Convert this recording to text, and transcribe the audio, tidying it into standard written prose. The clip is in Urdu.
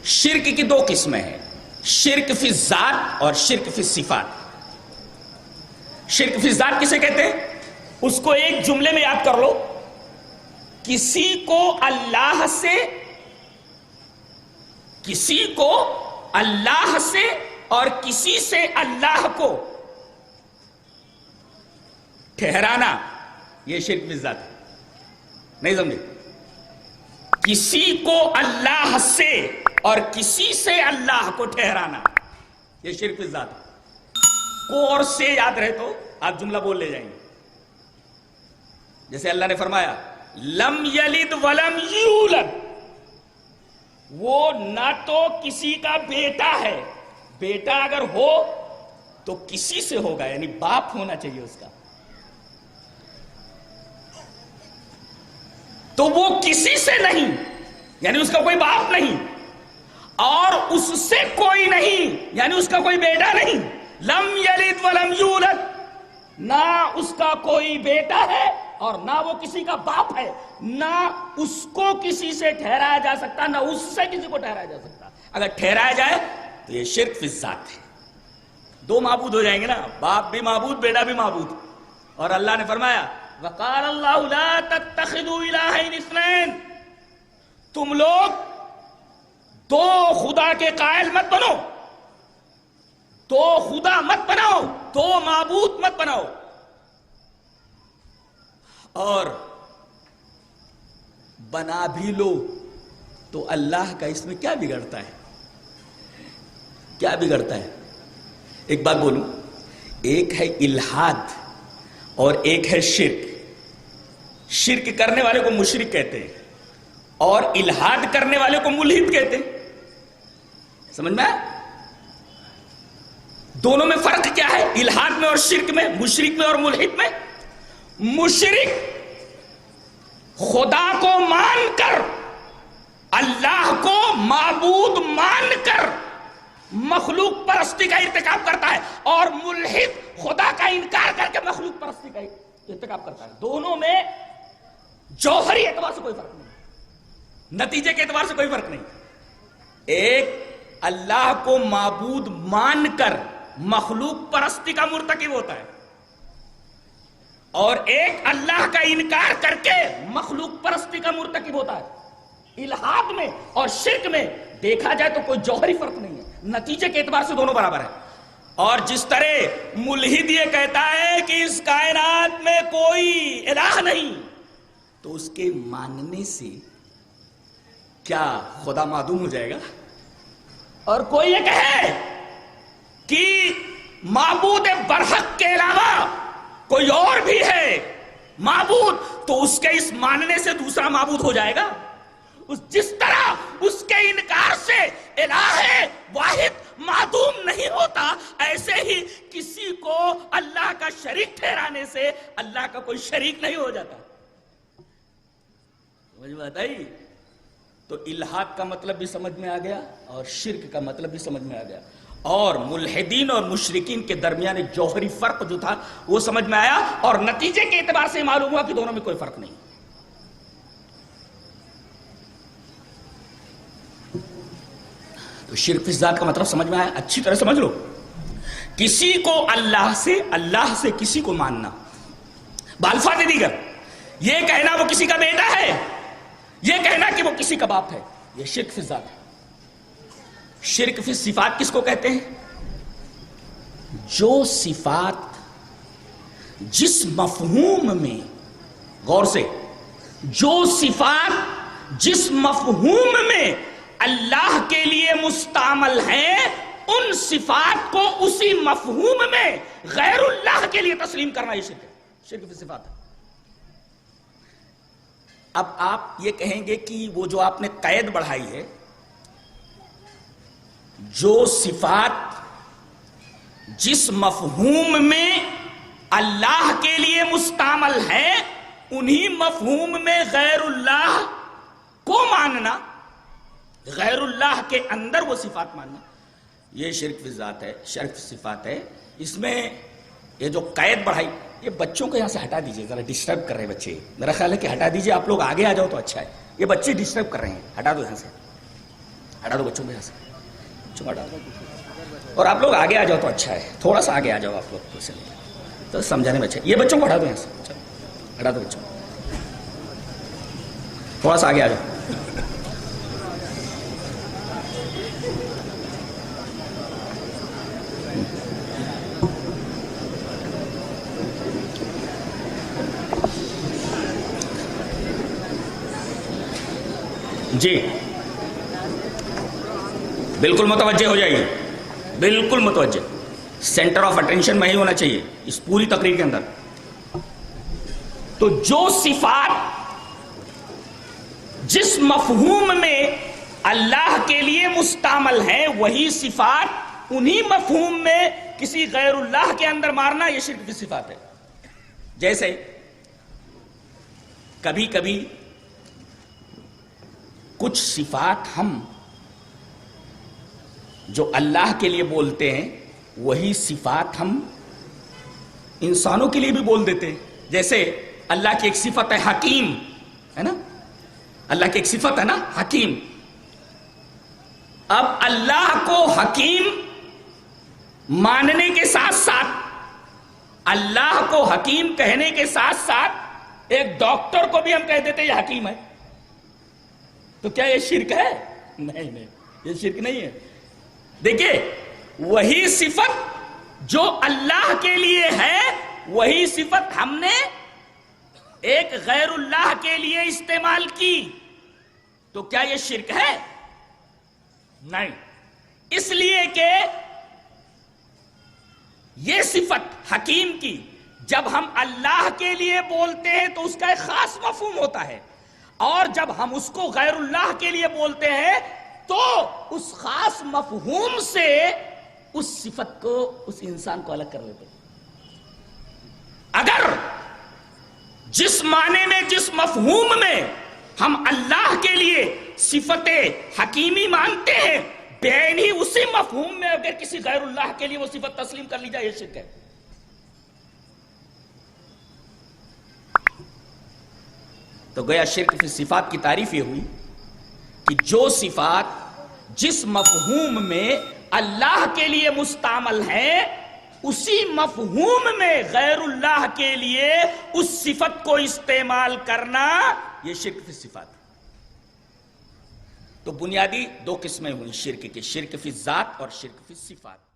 شرک کی دو قسمیں ہیں، شرک فی الذات اور شرک فی الصفات۔ شرک فی الذات کسے کہتے ہیں؟ اس کو ایک جملے میں یاد کر لو، کسی کو اللہ سے اور کسی سے اللہ کو ٹھہرانا، یہ شرک فی الذات ہے۔ نہیں سمجھے؟ کسی کو اللہ سے اور کسی سے اللہ کو ٹھہرانا، یہ شرک فی الذات ہے۔ کو اور سے یاد رہے تو آپ جملہ بول لے جائیں گے۔ جیسے اللہ نے فرمایا لم یلد ولم یولد، وہ نہ تو کسی کا بیٹا ہے، بیٹا اگر ہو تو کسی سے ہوگا، یعنی باپ ہونا چاہیے اس کا، تو وہ کسی سے نہیں، یعنی اس کا کوئی باپ نہیں، اور اس سے کوئی نہیں، یعنی اس کا کوئی بیٹا نہیں۔ لم یلد ولم یولد، نہ اس کا کوئی بیٹا ہے اور نہ وہ کسی کا باپ ہے، نہ اس کو کسی سے ٹھہرایا جا سکتا، نہ اس سے کسی کو ٹھہرایا جا سکتا۔ اگر ٹھہرایا جائے تو یہ شرک فی الذات ہے۔ دو معبود ہو جائیں گے نا، باپ بھی معبود، بیٹا بھی معبود۔ اور اللہ نے فرمایا وقال اللہ لا تتخذوا الہین اثنین، تم لوگ دو خدا کے قائل مت بنو، دو خدا مت بناؤ، دو معبود مت بناؤ۔ اور بنا بھی لو تو اللہ کا اس میں کیا بگڑتا ہے؟ کیا بگڑتا ہے؟ ایک بات بولوں، ایک ہے الحاد اور ایک ہے شرک۔ شرک کرنے والے کو مشرک کہتے ہیں اور الحاد کرنے والے کو ملحد کہتے ہیں۔ سمجھ میں آیا؟ دونوں میں فرق کیا ہے؟ الحاد میں اور شرک میں، مشرک میں اور ملحد میں۔ مشرک خدا کو مان کر، اللہ کو معبود مان کر مخلوق پرستی کا ارتکاب کرتا ہے، اور ملحد خدا کا انکار کر کے مخلوق پرستی کا ارتکاب کرتا ہے۔ دونوں میں جوہری اعتبار سے کوئی فرق نہیں، نتیجے کے اعتبار سے کوئی فرق نہیں۔ ایک اللہ کو معبود مان کر مخلوق پرستی کا مرتکب ہوتا ہے، اور ایک اللہ کا انکار کر کے مخلوق پرستی کا مرتکب ہوتا ہے۔ الحاد میں اور شرک میں دیکھا جائے تو کوئی جوہری فرق نہیں ہے، نتیجے کے اعتبار سے دونوں برابر ہیں۔ اور جس طرح ملحد یہ کہتا ہے کہ اس کائنات میں کوئی الہ نہیں، تو اس کے ماننے سے کیا خدا معدوم ہو جائے گا؟ اور کوئی یہ کہے کہ معبود برحق کے علاوہ کوئی اور بھی ہے معبود، تو اس کے اس ماننے سے دوسرا معبود ہو جائے گا۔ جس طرح اس کے انکار سے الہ واحد معدوم نہیں ہوتا، ایسے ہی کسی کو اللہ کا شریک ٹھہرانے سے اللہ کا کوئی شریک نہیں ہو جاتا۔ سمجھ میں آتا ہے؟ تو الحاد کا مطلب بھی سمجھ میں آ گیا اور شرک کا مطلب بھی سمجھ میں آ گیا، اور ملحدین اور مشرکین کے درمیان ایک جوہری فرق جو تھا وہ سمجھ میں آیا، اور نتیجے کے اعتبار سے معلوم ہوا کہ دونوں میں کوئی فرق نہیں۔ تو شرک فی الذات کا مطلب سمجھ میں آیا، اچھی طرح سمجھ لو۔ کسی کو اللہ سے کسی کو ماننا، بالفاظ دیگر یہ کہنا وہ کسی کا بیٹا ہے، یہ کہنا کہ وہ کسی کا باپ ہے، یہ شرک فی الذات ہے۔ شرک فی صفات کس کو کہتے ہیں؟ جو صفات جس مفہوم میں، غور سے، جو صفات جس مفہوم میں اللہ کے لیے مستعمل ہیں، ان صفات کو اسی مفہوم میں غیر اللہ کے لیے تسلیم کرنا یہ شرک ہے، شرک فی صفات ہے۔ اب آپ یہ کہیں گے کہ وہ جو آپ نے قید بڑھائی ہے، جو صفات جس مفہوم میں اللہ کے لیے مستعمل ہے، انہی مفہوم میں غیر اللہ کو ماننا، غیر اللہ کے اندر وہ صفات ماننا، یہ شرک فی ذات ہے، شرک فی صفات ہے۔ اس میں یہ جو قید بڑھائی، یہ بچوں کو یہاں سے ہٹا دیجئے، ذرا ڈسٹرب کر رہے ہیں بچے، میرا خیال ہے کہ ہٹا دیجئے، آپ لوگ آگے آ جاؤ تو اچھا ہے، یہ بچے ڈسٹرب کر رہے ہیں، ہٹا دو یہاں سے۔ ہٹا دو بچوں کو یہاں سے، بچوں کو ہٹا دو. اور آپ لوگ آگے آ جاؤ تو اچھا ہے، تھوڑا سا آگے آ جاؤ آپ لوگ تو سمجھانے میں اچھا ہے. یہ بچوں کو ہٹا دو یہاں سے، چلو ہٹا دو بچوں کو، تھوڑا سا آگے آ جاؤ. جی بالکل متوجہ ہو جائیے، بالکل متوجہ. سینٹر آف اٹینشن میں ہی ہونا چاہیے اس پوری تقریر کے اندر. تو جو صفات جس مفہوم میں اللہ کے لیے مستعمل ہیں، وہی صفات انہی مفہوم میں کسی غیر اللہ کے اندر مارنا، یہ شرک کی صفات ہے. جیسے کبھی کبھی کچھ صفات ہم جو اللہ کے لیے بولتے ہیں، وہی صفات ہم انسانوں کے لیے بھی بول دیتے ہیں. جیسے اللہ کی ایک صفت ہے حکیم، ہے نا، اللہ کی ایک صفت ہے نا حکیم. اب اللہ کو حکیم ماننے کے ساتھ ساتھ، اللہ کو حکیم کہنے کے ساتھ ساتھ ایک ڈاکٹر کو بھی ہم کہہ دیتے یہ حکیم ہے، تو کیا یہ شرک ہے؟ نہیں نہیں، یہ شرک نہیں ہے. دیکھیے وہی صفت جو اللہ کے لیے ہے، وہی صفت ہم نے ایک غیر اللہ کے لیے استعمال کی، تو کیا یہ شرک ہے؟ نہیں. اس لیے کہ یہ صفت حکیم کی جب ہم اللہ کے لیے بولتے ہیں تو اس کا ایک خاص مفہوم ہوتا ہے، اور جب ہم اس کو غیر اللہ کے لیے بولتے ہیں تو اس خاص مفہوم سے اس صفت کو، اس انسان کو الگ کر لیتے ہیں. اگر جس معنی میں، جس مفہوم میں ہم اللہ کے لیے صفت حکیمی مانتے ہیں، بین ہی اسی مفہوم میں اگر کسی غیر اللہ کے لیے وہ صفت تسلیم کر لی جائے، یہ شرک ہے. تو گویا شرک فی صفات کی تعریف یہ ہوئی کہ جو صفات جس مفہوم میں اللہ کے لیے مستعمل ہیں، اسی مفہوم میں غیر اللہ کے لیے اس صفت کو استعمال کرنا، یہ شرک فی صفات. تو بنیادی دو قسمیں ہوئی شرک کے، شرک فی ذات اور شرک فی صفات.